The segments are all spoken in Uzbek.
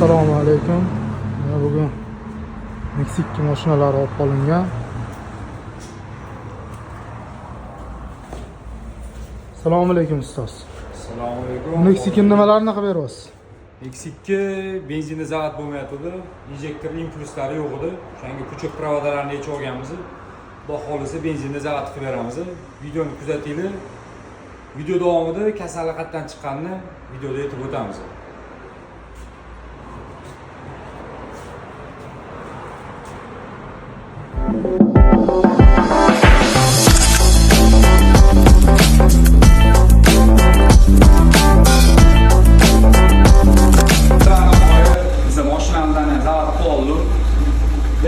Assalomu alaykum. Bugun Meksika mashinalari olib qolingan. Assalomu alaykum ustoz. Assalomu alaykum. Meksika nimalarni qilib beryapsiz? Meksika benzinni zavat bo'lmayotdi. Injektor impulslari yo'q edi. O'shanga puchok provodalarini yechib olganmiz. Xudo xolisa benzinni zavat qilib beramiz. Videoni kuzatinglar. Video davomida kasallik qatdan chiqqanini videoda aytib o'tamiz.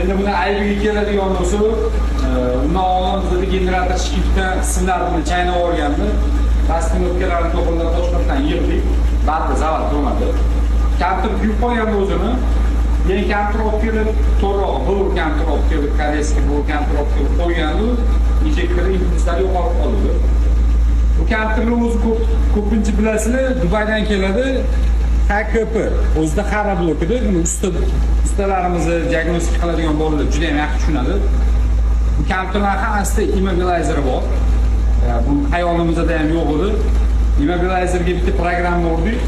Endi buni aybiga keladigan bo'lsa, undan oldin bizda generator shifti simlarini chaynab olgandi. Pastki o'tkalarni to'g'rilab boshqatdan yig'dik. Baribir zavat bo'lmadi. Kampir kuyib qolgandi o'zini. Yana kampir olib kelib, to'g'ri bu kampir olib kelib, koreyskiy bu kampir olib kelib qo'ygandi. Injektor impulslari yo'qolib qoldi. Bu kampirni o'zi ko'pincha bilasizlar, Dubaydan keladi. HKP o'zida xara blokida, buni ustalarimizni diagnostika qiladigan bolalar juda ham yaxshi tushunadi. Bu kampirlar hammasi immobilizeri bor. Bu xayolimizda ham yo'q edi. Immobilizerga bitta programma urdik.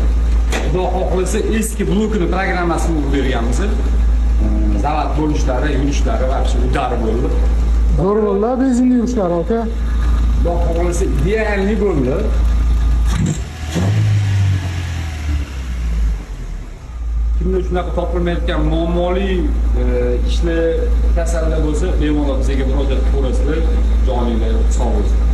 Xudo xohlasa eski blokini programmasini urib berganmiz. Zavat bo'lishlari, yurishlari va shu udari bo'ldi. Zo'r bo'ldi, benzinni yurishlari aka. Xudo xohlasa idealni bo'ldi. Kimda shunaqa topilmayotgan muammoli ishlar kasallar bo'lsa, bemalol bizga murojaat qilib ko'rasizlar, joninglar sog' bo'lsin.